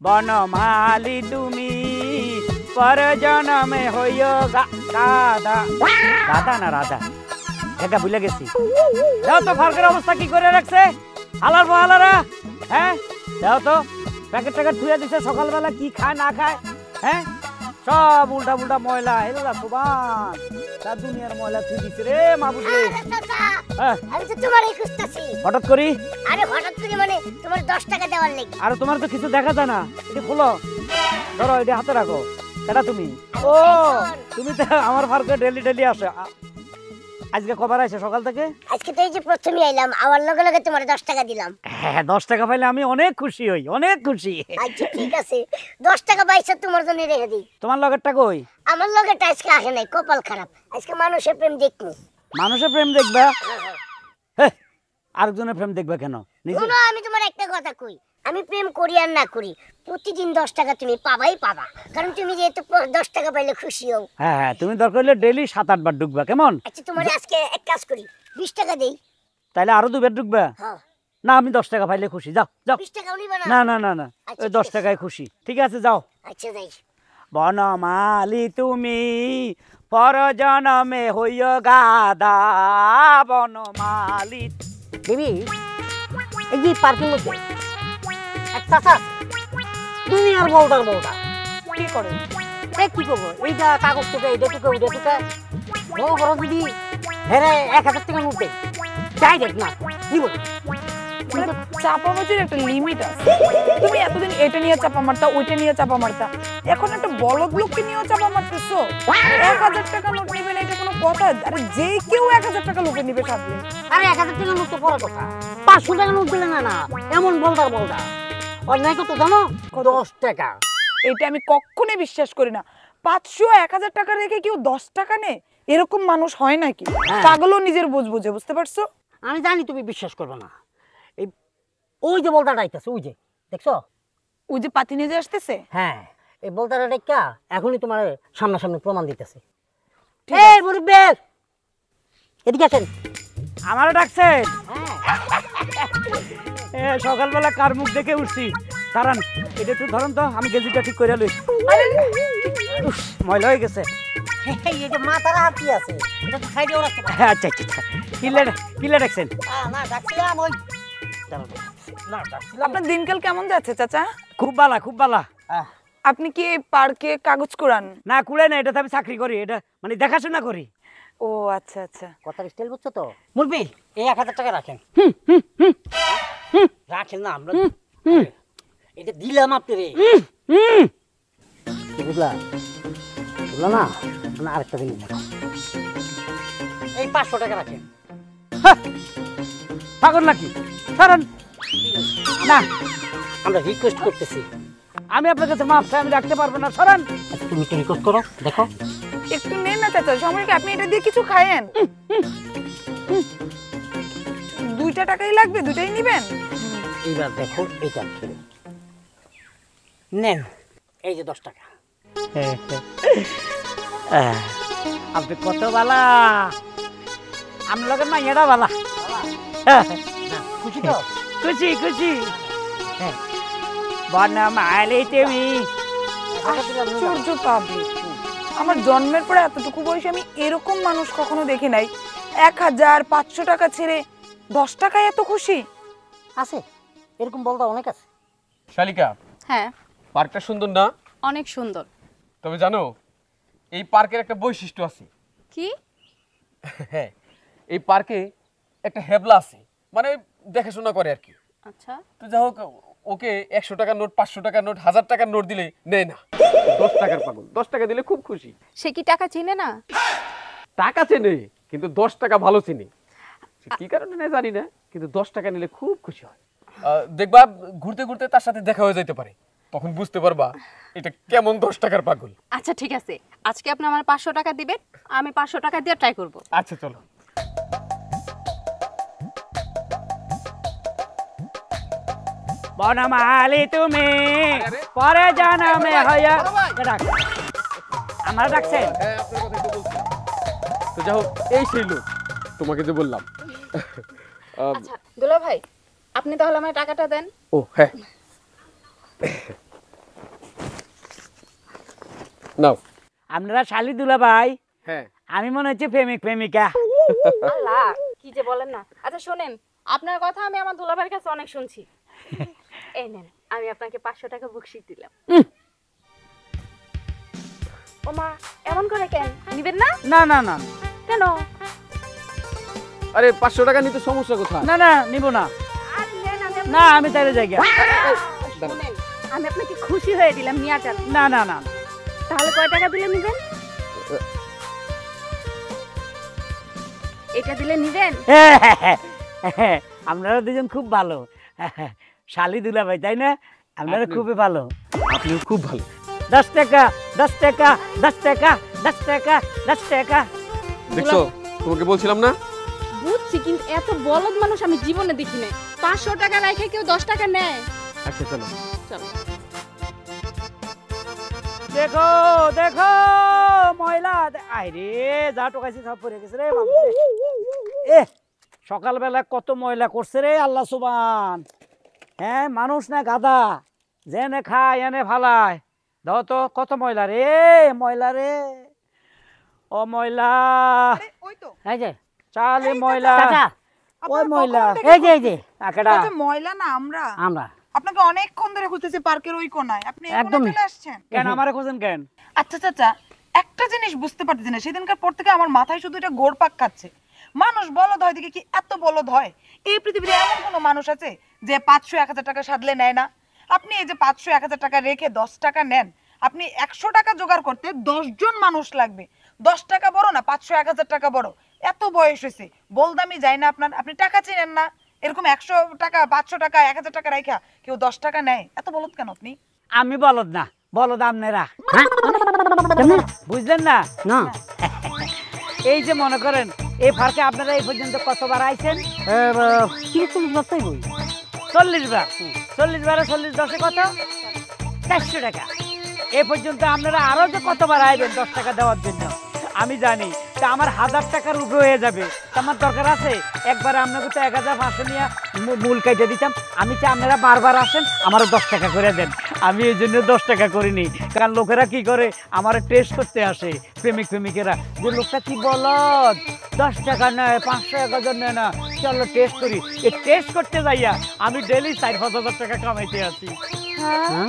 বনমালী তুমি পর জনমে হইও গাধা। গাধা না রাধা, এটা ভুলে গেছি। দাও তো ফারকের অবস্থা কি করে রাখছে হালার বহালারা। হ্যাঁ দাও তো, প্যাকেট ট্যাকেট ধুয়ে দিছে, সকালবেলা কি খায় না খায়। হ্যাঁ সব উল্টা পুল্টা ময়লা এলা সুবান, তা দুনিয়ার ময়লা তুই দিছে রে মাহবুব রে। আমি তো তোমারই খুঁজতাছি। হঠাৎ করি? আরে হঠাৎ করে মানে তোমার 10 টাকা দেওয়ার লাগি। আরে তোমার তো কিছু দেখা যায় না, এটা খোলো, ধরো এটা হাতে রাখো। কেডা তুমি? ও তুমি তো আমার ফারকে ডেলি ডেলি আসে। আজকে কবার আইছে সকাল থেকে? আজকে তো এই যে প্রথমে আইলাম, আমার লগে লগে তোমার 10 টাকা দিলাম। হ্যাঁ 10 টাকা পাইলে আমি অনেক খুশি হই, অনেক খুশি। আচ্ছা ঠিক আছে, 10 টাকা পাইছো তোমার জন্য রেখে দিই। তোমার লগেরটা কই? আমার লগেটা আজকে আসে নাই, কপাল খারাপ। আজকে মানুষের প্রেম দেখনি। মানুষের প্রেম দেখবা? হ্যাঁ আরেকজনের প্রেম দেখবা কেন? শুনো আমি তোমার একটা কথা কই, আমি প্রেম করি আর না করি প্রতিদিন 10 টাকা তুমি পাবাই পাবা, কারণ তুমি যেহেতু 10 টাকা পাইলে খুশি হও। হ্যাঁ হ্যাঁ তুমি দরকার হলে ডেলি 7-8 বার ঢুকবা, কেমন? আচ্ছা তোমার আজকে এক কাজ করি, 20 টাকা দেই। তাইলে আরো 2 বার ঢুকবা? হ্যাঁ না আমি 10 টাকা পাইলে খুশি, যাও যাও। 20 টাকাও নিবা না? না না না না, আচ্ছা, ওই ঠিক 10 আছে। টাকায় খুশি। ঠিক আছে যাও। আচ্ছা যাই। বনমালী তুমি পর জনমে হইও গাধা। বনমালী দেবী এই যে পার্কিং মধ্যে একটা দুনিয়ার বলদার বলদা কি করে? কি করবো? এইটা কাগজ টুকে এইটা টুকে ওইটা টুকে বড় বড় যদি হেরে 1000 টাকা নোট দেয় ডাইরেক্ট না নিব না। চাপাবাজির একটা লিমিট আছে। তুমি এতদিন এটা নিয়ে চাপা মারতা, ওইটা নিয়ে চাপা মারতা, এখন একটা বলদ লোককে নিয়েও চাপা মারতেছো। 1000 টাকা নোট নিবে না, এটা কোনো কথা? আরে যে কেউ 1000 টাকা লোকে নিবে সামনে। আরে 1000 টাকা নোট তো বড় কথা, 500 টাকা নোট দিলে না এমন বলদার বলদা। অন্যায় কত জানো? 10 টাকা। এটা আমি কখনোই বিশ্বাস করি না। 500 1000 টাকা রেখে কেউ 10 টাকা নেয়, এরকম মানুষ হয় নাকি? পাগলও নিজের বুঝ বুঝে, বুঝতে পারছো? আমি জানি তুমি বিশ্বাস করবে না। এই ওই যে বলদাটা আইতাছে, ওই যে দেখছো, ওই যে পাতি নিয়ে যে আসতেছে। হ্যাঁ এই বলদাটা দেখা এখনই তোমার সামনাসামনি প্রমাণ দিতেছে। এই মুরব্বি এদিকে আসেন। আমারে ডাকছেন? হ্যাঁ সকালবেলা কার মুখ দেখে উঠছি। দাঁড়ান এটা একটু ধরুন তো, আমি গেজিটা ঠিক করে লই। ময়লা হয়ে গেছে। এই যে মাথার হাতি আছে, এটা তো সাইডেও রাখতে পারো। আচ্ছা আচ্ছা কিলে ডাকছেন? না ডাকছিলাম ওই না ডাকছিলাম। আপনার দিনকাল কেমন যাচ্ছে চাচা? খুব ভালো খুব ভালো। আপনি কি এই পার্কে কাগজ কুড়ান? না কুড়াই না, এটা তো আমি চাকরি করি, এটা মানে দেখাশোনা করি। ও আচ্ছা আচ্ছা। কথার স্টাইল বুঝছো তো? মুরব্বি এই 1000 টাকা রাখেন। রাখেন না, আমরা এটা দিলাম আপনি রে। বুঝলা বুঝলা না? না আরেকটা দিন এই 500 টাকা রাখেন। পাগল নাকি? সরেন না, আমরা রিকোয়েস্ট করতেছি। আমি আপনার কাছে মাপ চাই, আমি রাখতে পারবো না, সরেন। তুমি একটু রিকোয়েস্ট করো, দেখো। একটু নেন না চাচা, সময় কি আপনি এটা দিয়ে কিছু খায়েন? 2টা টাকাই লাগবে, 2টাই নিবেন? এইবার দেখো এইটা খেলে নেন, এই যে 10 টাকা। আপনি কত বালা, আমি লোকের মাইয়াটা বালা। খুশি তো? খুশি খুশি। বনমালী তুমি। আশ্চর্য পাবলিক, আমার জন্মের পরে এতটুকু বয়সে আমি এরকম মানুষ কখনো দেখি নাই। 1500 টাকা ছেড়ে 10 টাকায় এত খুশি আছে, এরকম বলদা অনেক আছে। শালিকা, হ্যাঁ পার্কটা সুন্দর না? অনেক সুন্দর। তবে জানো এই পার্কের একটা বৈশিষ্ট্য আছে। কি? হ্যাঁ এই পার্কে একটা হেবলা আছে, মানে দেখাশোনা করে আর কি। আচ্ছা তো যাই হোক, ওকে 100 টাকার নোট, 500 টাকার নোট, 1000 টাকার নোট দিলে নেয় না। 10 টাকার পাগল, 10 টাকা দিলে খুব খুশি। সে কি টাকা চিনে না? টাকা চেনে কিন্তু 10 টাকা ভালো চিনি, কি কারণে নেয় জানি না, কিন্তু 10 টাকা নিলে খুব খুশি হয়। দেখবা ঘুরতে ঘুরতে তার সাথে দেখা হয়ে যেতে পারে, তখন বুঝতে পারবা এটা কেমন 10 টাকার পাগল। আচ্ছা ঠিক আছে, আজকে আপনি আমার 500 টাকা দিবেন, আমি 500 টাকা দিয়ে ট্রাই করব। আচ্ছা চলো। বনমালী তুমি পরে জনমে হইয়া। আমার ডাকছেন? হ্যাঁ আপনার কথা একটু বলছিলাম। তো যাই হোক, এই সেই লোক তোমাকে যে বললাম। আচ্ছা দুলা ভাই, আপনি তাহলে আমার টাকাটা দেন। ও হ্যাঁ, নাও। আপনারা শালি দুলা ভাই, হ্যাঁ আমি মনে হচ্ছে প্রেমিক প্রেমিকা। আল্লাহ কি যে বলেন না। আচ্ছা শোনেন, আপনার কথা আমি আমার দুলাভাইয়ের কাছে অনেক শুনছি। এই নেন, আমি আপনাকে 500 টাকা বকশিশ দিলাম। ওমা, এমন করে কেন নিবেন না? না না না কেন? আরে 500 টাকা নিতে সমস্যা কোথায়? না না নিব না। আর নেন, না আমি তাইলে যাই গিয়া। শুনেন, আমি আপনাকে খুশি হয়ে দিলাম, নিয়ে যান। না না না তাহলে কয় টাকা দিলে নিবেন? এটা দিলে নিবেন? আপনারা দুজন খুব ভালো। শালি দুলা ভাই তাই না? আপনারা খুবই ভালো। আপনিও খুব ভালো। 10 টাকা 10 টাকা 10 টাকা 10 টাকা 10 টাকা। দেখছো, তোমাকে বলছিলাম না? বুঝছি, কিন্তু এত বলদ মানুষ আমি জীবনে দেখি নাই। 500 টাকা রাখে কেউ 10 টাকা নেয়? আচ্ছা চলো। চলো। দেখো দেখো ময়লা, আইরে যা টোকাইছি সব পড়ে গেছে রে বাবা। এ সকালবেলা কত ময়লা করছে রে আল্লাহ সুবহান। হ্যাঁ মানুষ না গাধা, জেনে খায় এনে ফালায়। দাও তো কত ময়লা রে, ময়লা রে, ও ময়লা। ওই তো এই যে চালে ময়লা, চাচা, ওই ময়লা। এই যে আকেডা আচ্ছা, ময়লা না আমরা আমরা আপনাকে অনেকক্ষণ ধরে খুঁজতেছি পার্কের ওই কোনায়, আপনি এই কোনায় একদমই। চলে আসছেন। কেন আমারে খোঁজেন কেন? আচ্ছা চাচা, একটা জিনিস বুঝতে পারতেছি না, সেদিনকার পর থেকে আমার মাথায় শুধু এটা ঘোরপাক খাচ্ছে। মানুষ বলদ হয় দেখে কি এত বলদ হয়? এই পৃথিবীতে এমন কোনো মানুষ আছে যে 500-1000 টাকা সাধলে নেয় না? আপনি এই যে 500-1000 টাকা রেখে 10 টাকা নেন, আপনি 100 টাকা জোগাড় করতে 10 জন মানুষ লাগবে। 10 টাকা বড় না 500-1000 টাকা বড়? এত বয়স হয়েছে, বলদামি যায় না আপনার? আপনি টাকা চিনেন না? এরকম 100 টাকা 500 টাকা 1000 টাকা রাখা কেউ 10 টাকা নেয়? এত বলদ কেন আপনি? আমি বলদ না, বলদ আপনারা। হ্যাঁ কেমনে? বুঝলেন না? না এই যে মনে করেন এই ফার্কে আপনারা এই পর্যন্ত কতবার আইছেন? 30 বছরই বই 40 বার। 40 বারে 40 10 কত? 400 টাকা। এই পর্যন্ত আপনারা আরো যে কতবার আইবেন 10 টাকা দেওয়ার জন্য আমি জানি। তা আমার 1000 টাকার উপরে হয়ে যাবে। তা আমার দরকার আছে একবার আপনাকে তো 1500 নিয়ে মূল কাইটে দিতাম। আমি চাই আপনারা বারবার আসেন, আমারও 10 টাকা করে দেন। আমি এই জন্য 10 টাকা করিনি, কারণ লোকেরা কি করে আমার টেস্ট করতে আসে, প্রেমিক প্রেমিকেরা, যে লোকটা কি বলদ, 10 টাকা নেয় 500-1000 নেয় না, চলো টেস্ট করি। এই টেস্ট করতে যাইয়া আমি ডেলি 4-5 হাজার টাকা কামাইতে আছি। হ্যাঁ